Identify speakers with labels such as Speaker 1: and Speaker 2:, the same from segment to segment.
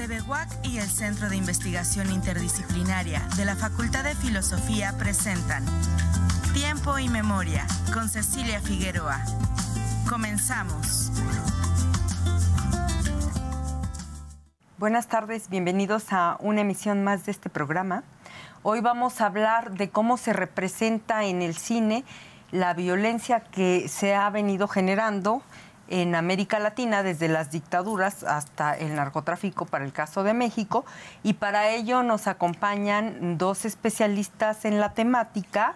Speaker 1: TV UAC y el Centro de Investigación Interdisciplinaria de la Facultad de Filosofía presentan Tiempo y Memoria con Cecilia Figueroa. Comenzamos.
Speaker 2: Buenas tardes, bienvenidos a una emisión más de este programa. Hoy vamos a hablar de cómo se representa en el cine la violencia que se ha venido generando en América Latina, desde las dictaduras hasta el narcotráfico para el caso de México, y para ello nos acompañan dos especialistas en la temática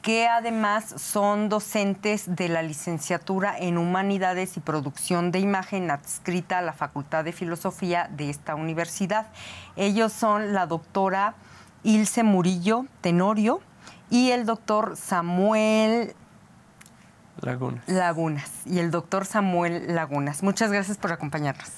Speaker 2: que además son docentes de la licenciatura en Humanidades y Producción de Imagen adscrita a la Facultad de Filosofía de esta universidad. Ellos son la doctora Ilse Murillo Tenorio y el doctor Samuel Lagunas. Y el doctor Samuel Lagunas. Muchas gracias por acompañarnos.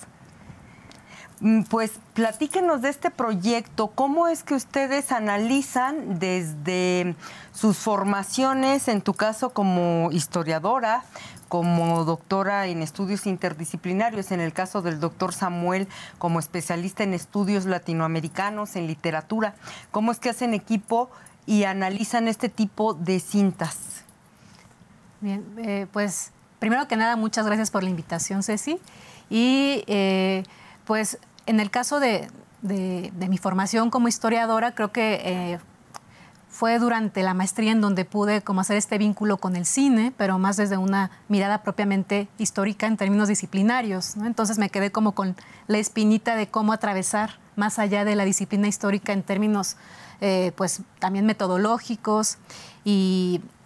Speaker 2: Pues platíquenos de este proyecto. ¿Cómo es que ustedes analizan desde sus formaciones, en tu caso como historiadora, como doctora en estudios interdisciplinarios, en el caso del doctor Samuel como especialista en estudios latinoamericanos, en literatura? ¿Cómo es que hacen equipo y analizan este tipo de cintas?
Speaker 3: Bien, pues primero que nada, muchas gracias por la invitación, Ceci. Y pues en el caso de mi formación como historiadora, creo que fue durante la maestría en donde pude como hacer este vínculo con el cine, pero más desde una mirada propiamente histórica en términos disciplinarios, ¿no? Entonces me quedé como con la espinita de cómo atravesar más allá de la disciplina histórica en términos pues también metodológicos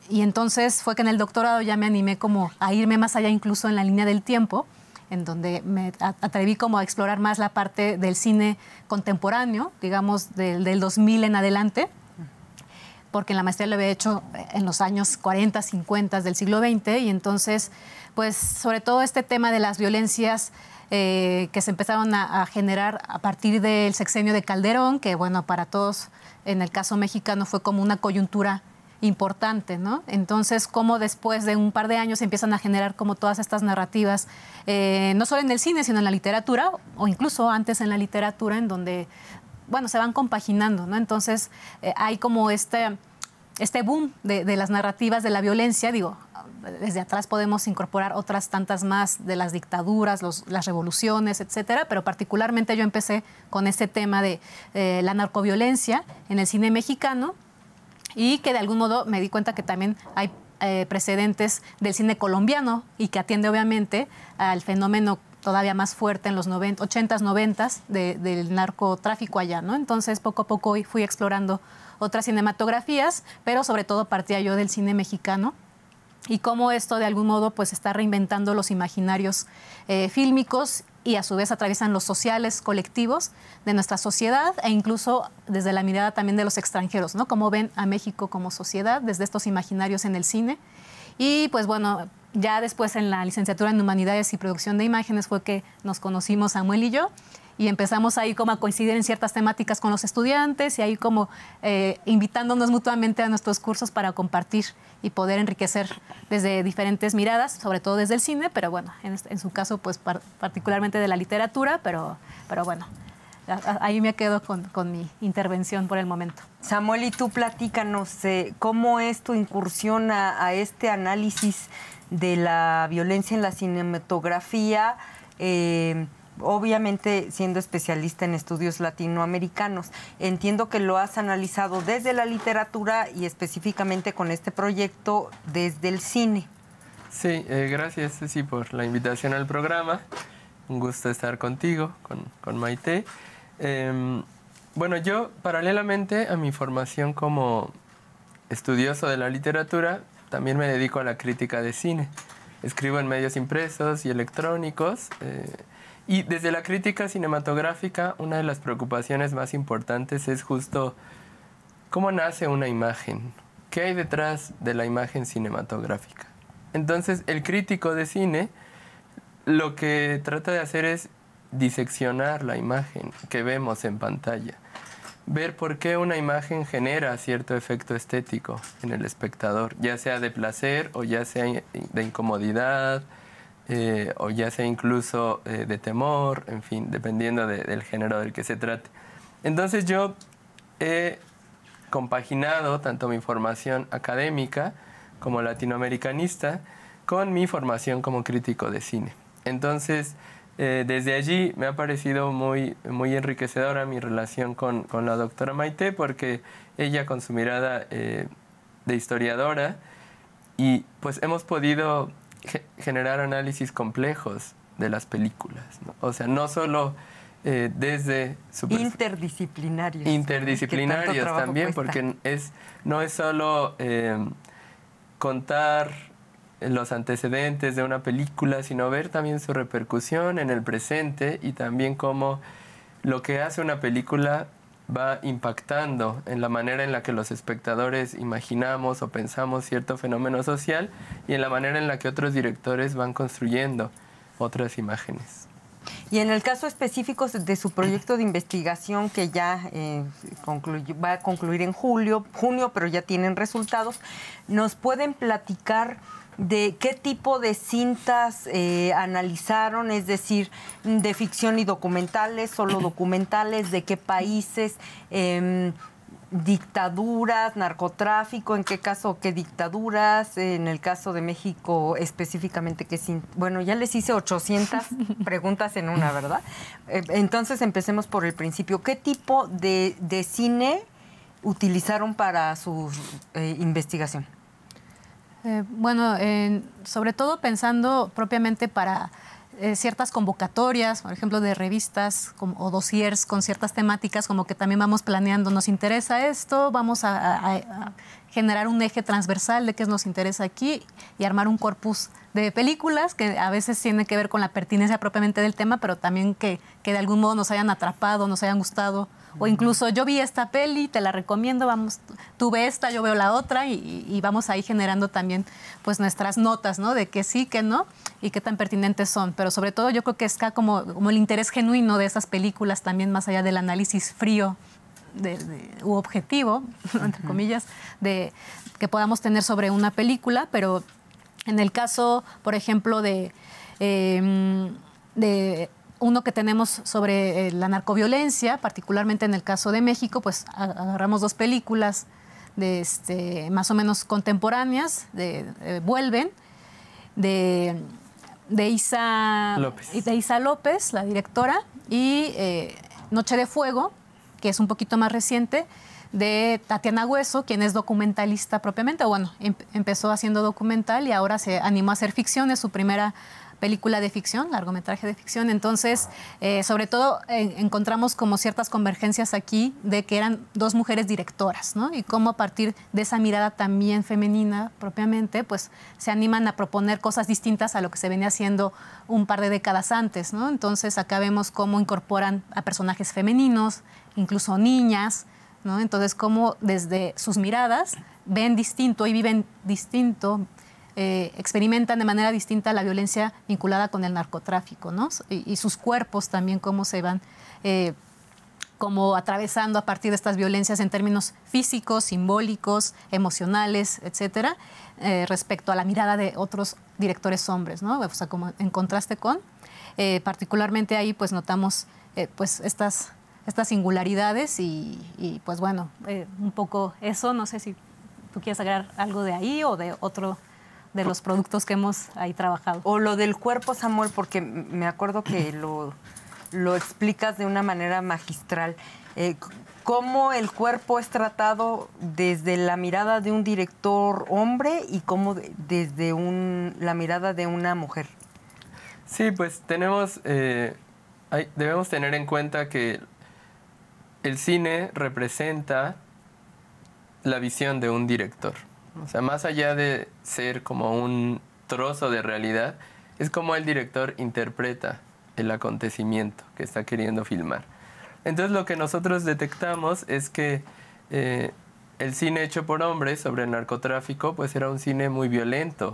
Speaker 3: y entonces fue que en el doctorado ya me animé como a irme más allá incluso en la línea del tiempo, en donde me atreví como a explorar más la parte del cine contemporáneo, digamos del 2000 en adelante, porque en la maestría lo había hecho en los años 40, 50 del siglo XX, y entonces, pues sobre todo este tema de las violencias que se empezaron a generar a partir del sexenio de Calderón, que bueno, para todos en el caso mexicano fue como una coyuntura importante, ¿no? Entonces, cómo después de un par de años empiezan a generar como todas estas narrativas, no solo en el cine, sino en la literatura, o incluso antes en la literatura, en donde, bueno, se van compaginando, ¿no? Entonces, hay como este boom de las narrativas de la violencia, digo, desde atrás podemos incorporar otras tantas más de las dictaduras, las revoluciones, etcétera, pero particularmente yo empecé con este tema de la narcoviolencia en el cine mexicano, y que de algún modo me di cuenta que también hay precedentes del cine colombiano y que atiende obviamente al fenómeno todavía más fuerte en los 80s, 90s del narcotráfico allá, ¿no? Entonces poco a poco fui explorando otras cinematografías, pero sobre todo partía yo del cine mexicano y cómo esto de algún modo pues está reinventando los imaginarios fílmicos y a su vez atraviesan los sociales colectivos de nuestra sociedad e incluso desde la mirada también de los extranjeros, ¿no? Cómo ven a México como sociedad desde estos imaginarios en el cine. Y pues bueno, ya después en la licenciatura en Humanidades y Producción de Imágenes fue que nos conocimos Samuel y yo, y empezamos ahí como a coincidir en ciertas temáticas con los estudiantes y ahí como invitándonos mutuamente a nuestros cursos para compartir y poder enriquecer desde diferentes miradas, sobre todo desde el cine, pero bueno, en su caso pues particularmente de la literatura, pero bueno, ahí me quedo con mi intervención por el momento.
Speaker 2: Samuel, y tú platícanos cómo es tu incursión a este análisis de la violencia en la cinematografía, obviamente siendo especialista en estudios latinoamericanos. Entiendo que lo has analizado desde la literatura y específicamente con este proyecto desde el cine.
Speaker 4: Sí, gracias Ceci por la invitación al programa. Un gusto estar contigo, con Maite. Bueno, yo paralelamente a mi formación como estudioso de la literatura, también me dedico a la crítica de cine. Escribo en medios impresos y electrónicos. Y desde la crítica cinematográfica, una de las preocupaciones más importantes es justo cómo nace una imagen, qué hay detrás de la imagen cinematográfica. Entonces, el crítico de cine lo que trata de hacer es diseccionar la imagen que vemos en pantalla, ver por qué una imagen genera cierto efecto estético en el espectador, ya sea de placer o ya sea de incomodidad, o ya sea incluso de temor, en fin, dependiendo del género del que se trate. Entonces yo he compaginado tanto mi formación académica como latinoamericanista con mi formación como crítico de cine. Entonces, desde allí me ha parecido muy enriquecedora mi relación con la doctora Maite, porque ella, con su mirada de historiadora, y pues hemos podido generar análisis complejos de las películas, ¿no? O sea, no solo desde...
Speaker 2: Interdisciplinarios.
Speaker 4: Interdisciplinarios también, porque no es solo contar los antecedentes de una película, sino ver también su repercusión en el presente, y también cómo lo que hace una película va impactando en la manera en la que los espectadores imaginamos o pensamos cierto fenómeno social, y en la manera en la que otros directores van construyendo otras imágenes.
Speaker 2: Y en el caso específico de su proyecto de investigación, que ya va a concluir en junio, pero ya tienen resultados, ¿nos pueden platicar de qué tipo de cintas analizaron? Es decir, de ficción y documentales, solo documentales, de qué países, dictaduras, narcotráfico, en qué caso, qué dictaduras, en el caso de México específicamente, bueno, ya les hice 800 preguntas en una, ¿verdad? Entonces empecemos por el principio. ¿Qué tipo de cine utilizaron para su investigación?
Speaker 3: Bueno, sobre todo pensando propiamente para ciertas convocatorias, por ejemplo, de revistas o dossiers con ciertas temáticas, como que también vamos planeando, nos interesa esto, vamos a generar un eje transversal de qué nos interesa aquí y armar un corpus de películas que a veces tiene que ver con la pertinencia propiamente del tema, pero también que de algún modo nos hayan atrapado, nos hayan gustado. O incluso yo vi esta peli, te la recomiendo, vamos, tú ve esta, yo veo la otra, y vamos ahí generando también pues nuestras notas, ¿no? De qué sí, qué no y qué tan pertinentes son. Pero sobre todo yo creo que está como el interés genuino de esas películas también, más allá del análisis frío u objetivo, entre comillas, de que podamos tener sobre una película. Pero en el caso, por ejemplo, de uno que tenemos sobre la narcoviolencia, particularmente en el caso de México, pues agarramos dos películas más o menos contemporáneas, Vuelven, de Isa López, la directora, y Noche de Fuego, que es un poquito más reciente, de Tatiana Hueso, quien es documentalista propiamente. Bueno, empezó haciendo documental y ahora se animó a hacer ficción, es su primera película de ficción, largometraje de ficción. Entonces, sobre todo, encontramos como ciertas convergencias aquí de que eran dos mujeres directoras, ¿no? Y cómo a partir de esa mirada también femenina propiamente, pues se animan a proponer cosas distintas a lo que se venía haciendo un par de décadas antes, ¿no? Entonces, acá vemos cómo incorporan a personajes femeninos, incluso niñas, ¿no? Entonces, cómo desde sus miradas ven distinto y viven distinto, experimentan de manera distinta la violencia vinculada con el narcotráfico, ¿no? Y sus cuerpos también, cómo se van como atravesando a partir de estas violencias en términos físicos, simbólicos, emocionales, etcétera, respecto a la mirada de otros directores hombres, ¿no? O sea, como en contraste con, particularmente ahí pues notamos pues estas singularidades y pues bueno, un poco eso. No sé si tú quieres agregar algo de ahí o de otro de los productos que hemos ahí trabajado.
Speaker 2: O lo del cuerpo, Samuel, porque me acuerdo que lo explicas de una manera magistral. Cómo el cuerpo es tratado desde la mirada de un director hombre y cómo desde la mirada de una mujer.
Speaker 4: Sí, pues debemos tener en cuenta que el cine representa la visión de un director. O sea, más allá de ser como un trozo de realidad, es como el director interpreta el acontecimiento que está queriendo filmar. Entonces, lo que nosotros detectamos es que el cine hecho por hombres sobre el narcotráfico, pues era un cine muy violento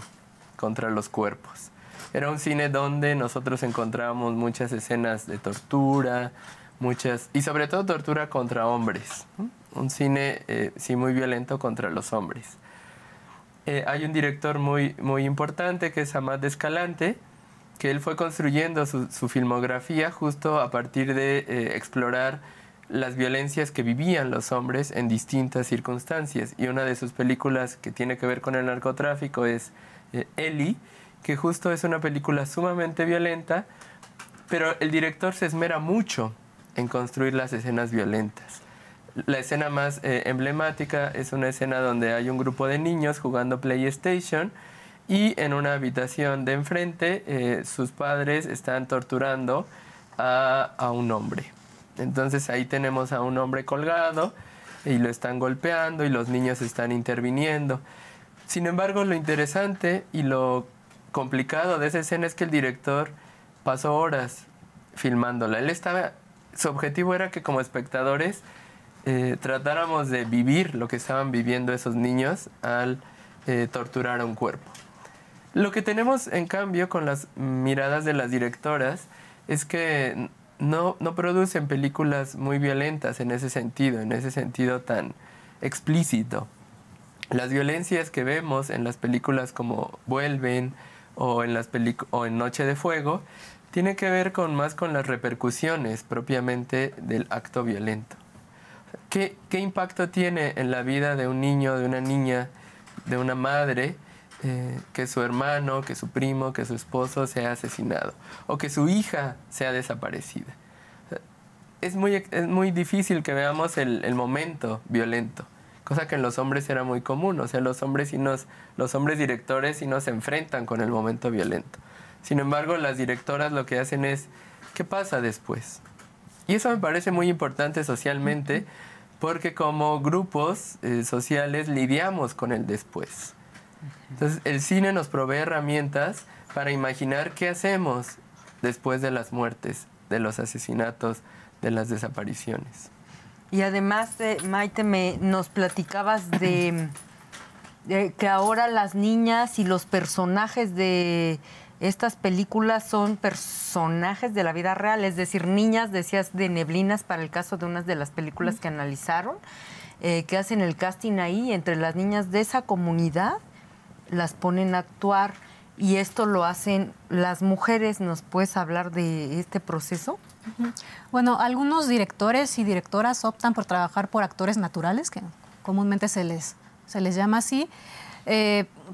Speaker 4: contra los cuerpos. Era un cine donde nosotros encontrábamos muchas escenas de tortura, y sobre todo tortura contra hombres. Un cine, sí, muy violento contra los hombres. Hay un director muy importante que es Amat Escalante, que él fue construyendo su filmografía justo a partir de explorar las violencias que vivían los hombres en distintas circunstancias. Y una de sus películas que tiene que ver con el narcotráfico es Ellie, que justo es una película sumamente violenta, pero el director se esmera mucho en construir las escenas violentas. La escena más emblemática es una escena donde hay un grupo de niños jugando PlayStation y en una habitación de enfrente sus padres están torturando a un hombre. Entonces ahí tenemos a un hombre colgado y lo están golpeando y los niños están interviniendo. Sin embargo, lo interesante y lo complicado de esa escena es que el director pasó horas filmándola. Su objetivo era que como espectadores tratáramos de vivir lo que estaban viviendo esos niños al torturar a un cuerpo. Lo que tenemos en cambio con las miradas de las directoras es que no producen películas muy violentas en ese sentido tan explícito. Las violencias que vemos en las películas como Vuelven o en Noche de Fuego tienen que ver más con las repercusiones propiamente del acto violento. ¿Qué impacto tiene en la vida de un niño, de una niña, de una madre, que su hermano, que su primo, que su esposo sea asesinado o que su hija sea desaparecida? Es muy difícil que veamos el momento violento, cosa que en los hombres era muy común. O sea, los hombres directores sí nos enfrentan con el momento violento. Sin embargo, las directoras lo que hacen es, ¿qué pasa después? Y eso me parece muy importante socialmente, porque como grupos sociales lidiamos con el después. Entonces, el cine nos provee herramientas para imaginar qué hacemos después de las muertes, de los asesinatos, de las desapariciones.
Speaker 2: Y además, Maite, nos platicabas de que ahora las niñas y los personajes de estas películas son personajes de la vida real, es decir, niñas, decías, de Neblinas, para el caso de unas de las películas que analizaron, que hacen el casting ahí, entre las niñas de esa comunidad, las ponen a actuar, y esto lo hacen las mujeres. ¿Nos puedes hablar de este proceso?
Speaker 3: Bueno, algunos directores y directoras optan por trabajar por actores naturales, que comúnmente se les llama así,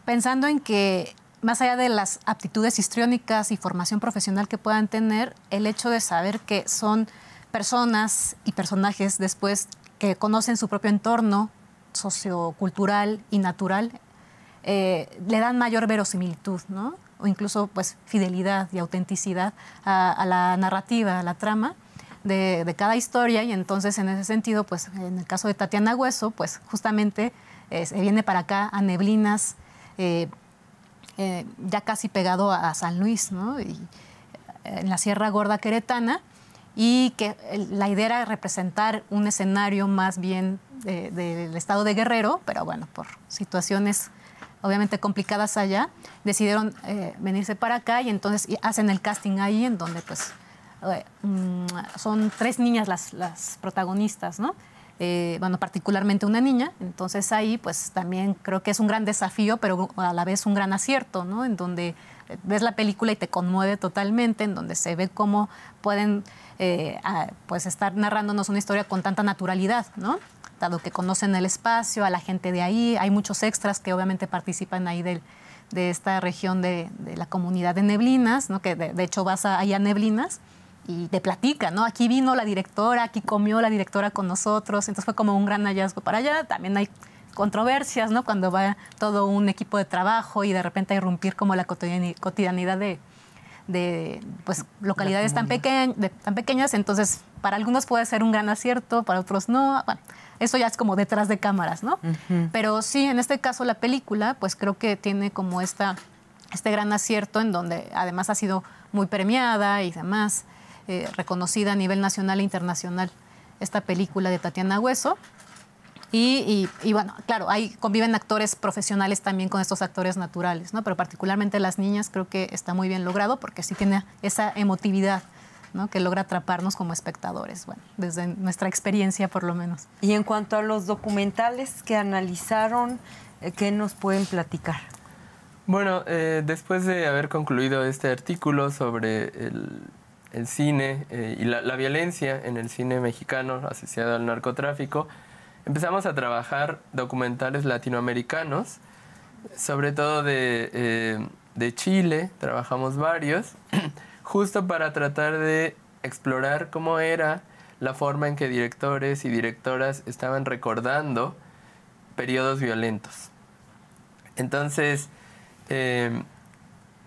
Speaker 3: pensando en que más allá de las aptitudes histriónicas y formación profesional que puedan tener, el hecho de saber que son personas y personajes después que conocen su propio entorno sociocultural y natural, le dan mayor verosimilitud, ¿no? O incluso pues fidelidad y autenticidad a la narrativa, a la trama de cada historia. Y entonces, en ese sentido, pues en el caso de Tatiana Hueso, pues justamente se viene para acá a Neblinas, ya casi pegado a San Luis, ¿no? Y en la Sierra Gorda queretana, y que la idea era representar un escenario más bien del estado de Guerrero, pero bueno, por situaciones obviamente complicadas allá, decidieron venirse para acá, y entonces hacen el casting ahí, en donde pues son 3 niñas las protagonistas, ¿no? Bueno, particularmente una niña. Entonces ahí pues también creo que es un gran desafío, pero a la vez un gran acierto, ¿no? En donde ves la película y te conmueve totalmente, en donde se ve cómo pueden pues estar narrándonos una historia con tanta naturalidad, ¿no? Dado que conocen el espacio, a la gente de ahí, hay muchos extras que obviamente participan ahí de esta región de la comunidad de Neblinas, ¿no? Que de hecho vas ahí a Neblinas y te platica, ¿no? Aquí vino la directora, aquí comió la directora con nosotros, entonces fue como un gran hallazgo para allá. También hay controversias, ¿no? Cuando va todo un equipo de trabajo y de repente a irrumpir como la cotidianidad de pues, localidades tan pequeñas, entonces para algunos puede ser un gran acierto, para otros no. Bueno, eso ya es como detrás de cámaras, ¿no? Pero sí, en este caso la película, pues creo que tiene como este gran acierto, en donde además ha sido muy premiada y demás, reconocida a nivel nacional e internacional esta película de Tatiana Hueso. Y bueno, claro, conviven actores profesionales también con estos actores naturales, ¿no? Pero particularmente las niñas creo que está muy bien logrado, porque sí tiene esa emotividad, ¿no? Que logra atraparnos como espectadores, bueno, desde nuestra experiencia por lo menos.
Speaker 2: Y en cuanto a los documentales que analizaron, ¿qué nos pueden platicar?
Speaker 4: Bueno, después de haber concluido este artículo sobre el cine y la violencia en el cine mexicano asociado al narcotráfico, empezamos a trabajar documentales latinoamericanos, sobre todo de Chile, trabajamos varios, justo para tratar de explorar cómo era la forma en que directores y directoras estaban recordando periodos violentos. Entonces,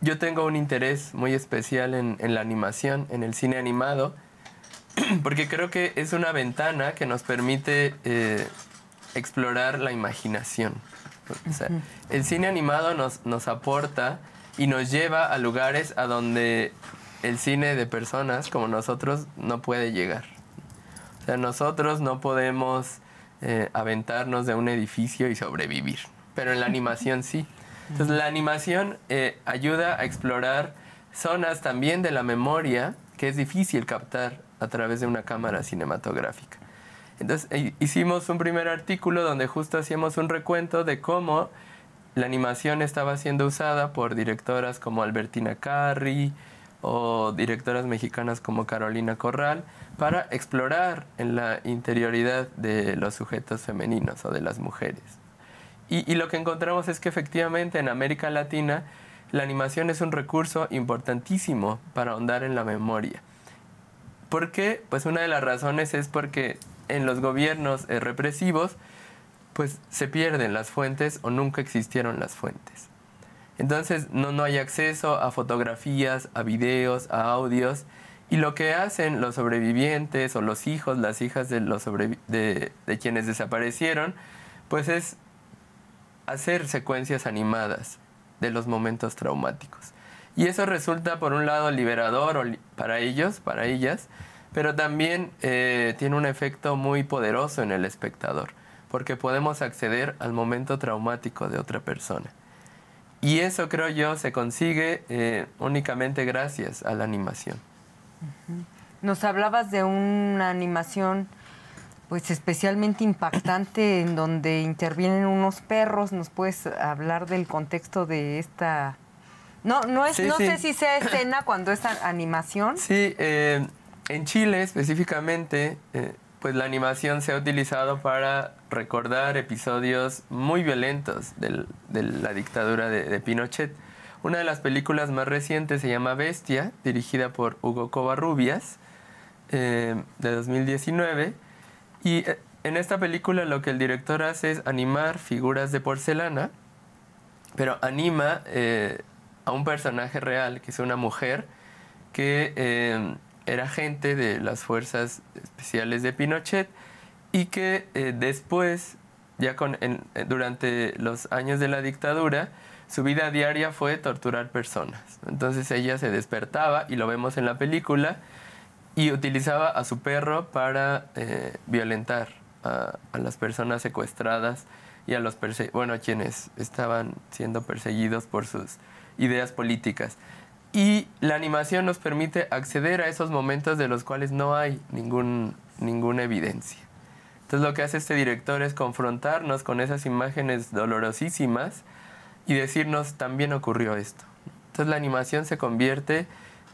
Speaker 4: yo tengo un interés muy especial en la animación, en el cine animado, porque creo que es una ventana que nos permite explorar la imaginación. O sea, el cine animado nos aporta y nos lleva a lugares a donde el cine de personas como nosotros no puede llegar. O sea, nosotros no podemos aventarnos de un edificio y sobrevivir, pero en la animación sí. Entonces la animación ayuda a explorar zonas también de la memoria que es difícil captar a través de una cámara cinematográfica. Entonces hicimos un primer artículo donde justo hacíamos un recuento de cómo la animación estaba siendo usada por directoras como Albertina Carri o directoras mexicanas como Carolina Corral para explorar en la interioridad de los sujetos femeninos o de las mujeres. Y lo que encontramos es que efectivamente en América Latina la animación es un recurso importantísimo para ahondar en la memoria. ¿Por qué? Pues una de las razones es porque en los gobiernos represivos pues se pierden las fuentes o nunca existieron las fuentes. Entonces no hay acceso a fotografías, a videos, a audios, y lo que hacen los sobrevivientes o los hijos, las hijas de quienes desaparecieron, pues es hacer secuencias animadas de los momentos traumáticos. Y eso resulta, por un lado, liberador para ellos, para ellas, pero también tiene un efecto muy poderoso en el espectador, porque podemos acceder al momento traumático de otra persona. Y eso, creo yo, se consigue únicamente gracias a la animación.
Speaker 2: Nos hablabas de una animación pues especialmente impactante en donde intervienen unos perros. ¿Nos puedes hablar del contexto de esta...? No sé si sea escena cuando es animación.
Speaker 4: Sí, en Chile específicamente, pues la animación se ha utilizado para recordar episodios muy violentos de la dictadura de Pinochet. Una de las películas más recientes se llama Bestia, dirigida por Hugo Covarrubias, de 2019. Y en esta película lo que el director hace es animar figuras de porcelana, pero anima a un personaje real, que es una mujer, que era agente de las fuerzas especiales de Pinochet y que después, ya durante los años de la dictadura, su vida diaria fue torturar personas. Entonces ella se despertaba, y lo vemos en la película, y utilizaba a su perro para violentar a las personas secuestradas y a los quienes estaban siendo perseguidos por sus ideas políticas. Y la animación nos permite acceder a esos momentos de los cuales no hay ninguna evidencia. Entonces lo que hace este director es confrontarnos con esas imágenes dolorosísimas y decirnos, también ocurrió esto. Entonces la animación se convierte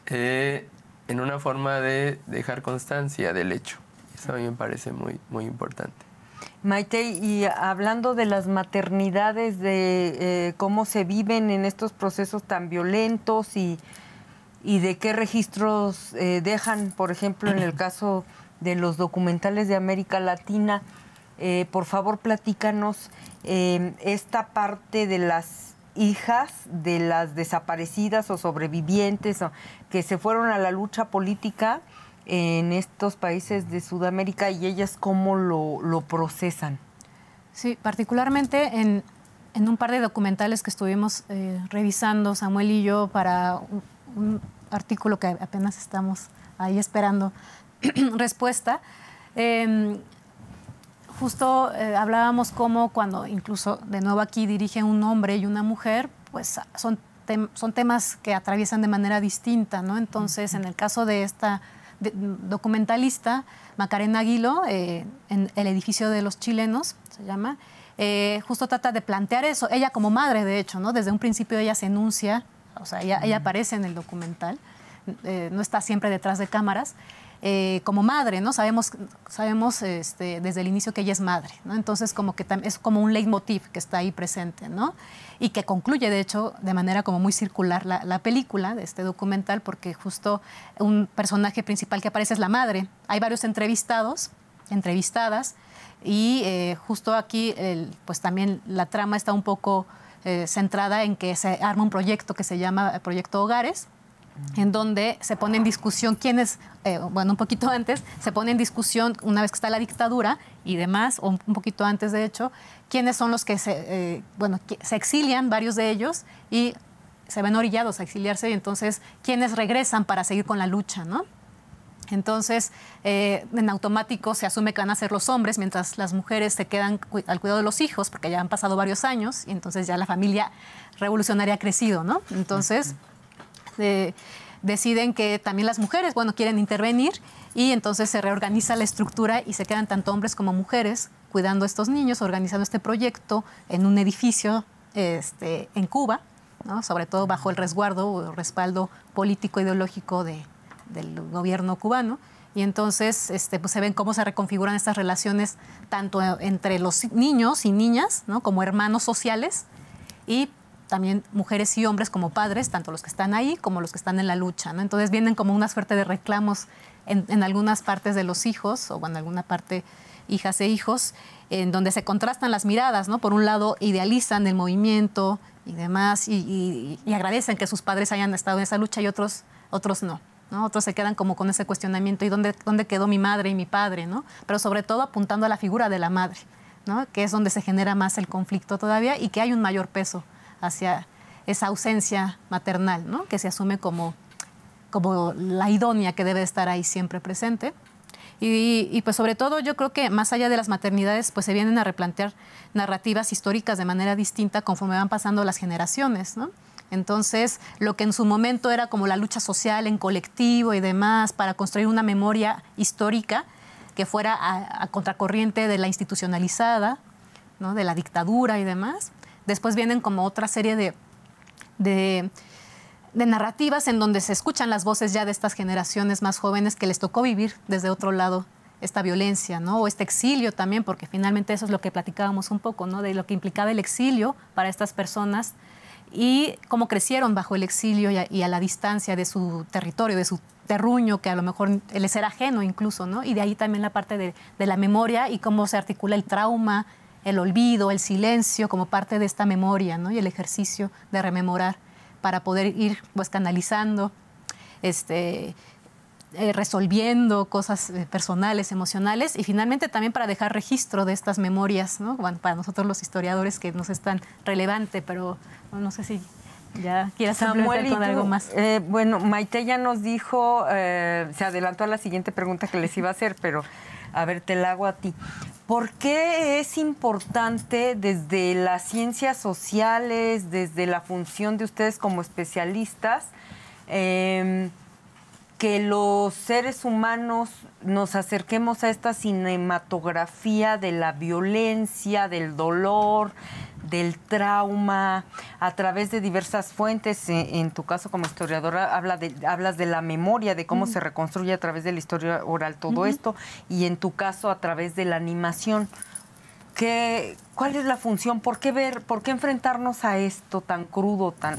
Speaker 4: en una forma de dejar constancia del hecho. Eso a mí me parece muy, muy importante.
Speaker 2: Maite, y hablando de las maternidades, de cómo se viven en estos procesos tan violentos y de qué registros dejan, por ejemplo, en el caso de los documentales de América Latina, por favor platícanos esta parte de las hijas de las desaparecidas o sobrevivientes que se fueron a la lucha política en estos países de Sudamérica, y ellas cómo lo procesan.
Speaker 3: Sí, particularmente en un par de documentales que estuvimos revisando, Samuel y yo, para un artículo que apenas estamos ahí esperando respuesta. Justo hablábamos cómo cuando incluso de nuevo aquí dirigen un hombre y una mujer, pues son temas que atraviesan de manera distinta, ¿no? Entonces, en el caso de esta documentalista, Macarena Aguilo, en El edificio de los chilenos, se llama, justo trata de plantear eso. Ella como madre, de hecho, ¿no? Desde un principio ella se enuncia, o sea, ella aparece en el documental, no está siempre detrás de cámaras. Como madre, ¿no? Sabemos desde el inicio que ella es madre, ¿no? Entonces como que es como un leitmotiv que está ahí presente, ¿no? Y que concluye, de hecho, de manera como muy circular la película de este documental, porque justo un personaje principal que aparece es la madre. Hay varios entrevistadas, y justo aquí pues también la trama está un poco centrada en que se arma un proyecto que se llama Proyecto Hogares, en donde se pone en discusión quiénes, un poquito antes, se pone en discusión, una vez que está la dictadura y demás, o un poquito antes de hecho, quiénes son los que se exilian, varios de ellos, y se ven orillados a exiliarse, y entonces quiénes regresan para seguir con la lucha, ¿no? Entonces, en automático se asume que van a ser los hombres, mientras las mujeres se quedan al cuidado de los hijos, porque ya han pasado varios años, y entonces ya la familia revolucionaria ha crecido, ¿no? Entonces deciden que también las mujeres, quieren intervenir, y entonces se reorganiza la estructura y se quedan tanto hombres como mujeres cuidando a estos niños, organizando este proyecto en un edificio en Cuba, ¿no? Sobre todo bajo el resguardo o respaldo político ideológico del gobierno cubano. Y entonces pues se ven cómo se reconfiguran estas relaciones tanto entre los niños y niñas, ¿no? Como hermanos sociales, y también mujeres y hombres como padres, tanto los que están ahí como los que están en la lucha, ¿no? Entonces vienen como una suerte de reclamos en algunas partes de los hijos, o en alguna parte hijas e hijos, en donde se contrastan las miradas, ¿no? Por un lado idealizan el movimiento y demás, y agradecen que sus padres hayan estado en esa lucha, y otros no, ¿no? Otros se quedan como con ese cuestionamiento, ¿y dónde quedó mi madre y mi padre, ¿no? Pero sobre todo apuntando a la figura de la madre, ¿no? Que es donde se genera más el conflicto todavía, y que hay un mayor peso hacia esa ausencia maternal, ¿no? Que se asume como la idónea que debe estar ahí siempre presente. Y pues sobre todo yo creo que más allá de las maternidades, pues se vienen a replantear narrativas históricas de manera distinta conforme van pasando las generaciones, ¿no? Entonces, lo que en su momento era como la lucha social en colectivo y demás, para construir una memoria histórica que fuera a contracorriente de la institucionalizada, ¿no? De la dictadura y demás. Después vienen como otra serie de narrativas en donde se escuchan las voces ya de estas generaciones más jóvenes que les tocó vivir desde otro lado esta violencia, ¿no? O este exilio también, porque finalmente eso es lo que platicábamos un poco, ¿no? De lo que implicaba el exilio para estas personas y cómo crecieron bajo el exilio y a la distancia de su territorio, de su terruño, que a lo mejor les era ajeno incluso, ¿no? Y de ahí también la parte de la memoria y cómo se articula el trauma, el olvido, el silencio como parte de esta memoria, ¿no? Y el ejercicio de rememorar para poder ir pues canalizando, resolviendo cosas personales, emocionales, y finalmente también para dejar registro de estas memorias, ¿no? Bueno, para nosotros los historiadores que nos es tan relevante, pero no sé si ya quieras hablar con algo más.
Speaker 2: Maite ya nos dijo, se adelantó a la siguiente pregunta que les iba a hacer, pero a ver, te la hago a ti. ¿Por qué es importante desde las ciencias sociales, desde la función de ustedes como especialistas, que los seres humanos nos acerquemos a esta cinematografía de la violencia, del dolor, del trauma, a través de diversas fuentes? En tu caso como historiadora hablas de la memoria, de cómo se reconstruye a través de la historia oral todo esto, y en tu caso a través de la animación. ¿Cuál es la función? ¿Por qué enfrentarnos a esto tan crudo, tan...?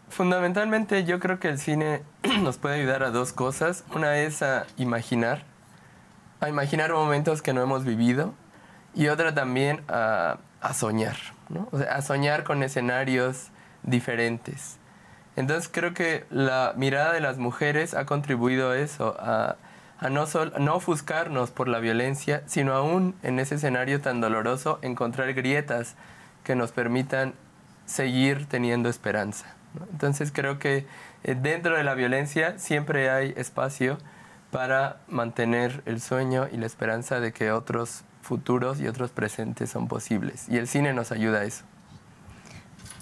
Speaker 4: Fundamentalmente yo creo que el cine nos puede ayudar a dos cosas. Una es a imaginar momentos que no hemos vivido, y otra también a soñar, ¿no? O sea, a soñar con escenarios diferentes. Entonces creo que la mirada de las mujeres ha contribuido a eso, a no ofuscarnos por la violencia, sino aún en ese escenario tan doloroso encontrar grietas que nos permitan seguir teniendo esperanza, ¿no? Entonces creo que dentro de la violencia siempre hay espacio para mantener el sueño y la esperanza de que otros futuros y otros presentes son posibles. Y el cine nos ayuda a eso.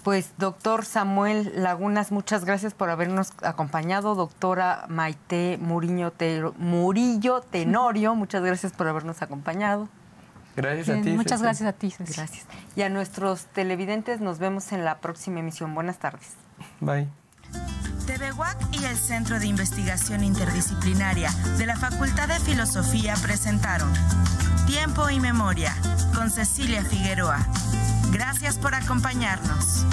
Speaker 2: Pues, doctor Samuel Lagunas, muchas gracias por habernos acompañado. Doctora Maite Murillo Tenorio, muchas gracias por habernos acompañado.
Speaker 4: Gracias a ti.
Speaker 3: Muchas
Speaker 4: Ceci.
Speaker 3: gracias a ti, Ceci.
Speaker 2: Gracias. Y a nuestros televidentes nos vemos en la próxima emisión. Buenas tardes.
Speaker 4: Bye.
Speaker 1: TVUAC y el Centro de Investigación Interdisciplinaria de la Facultad de Filosofía presentaron Tiempo y Memoria con Cecilia Figueroa. Gracias por acompañarnos.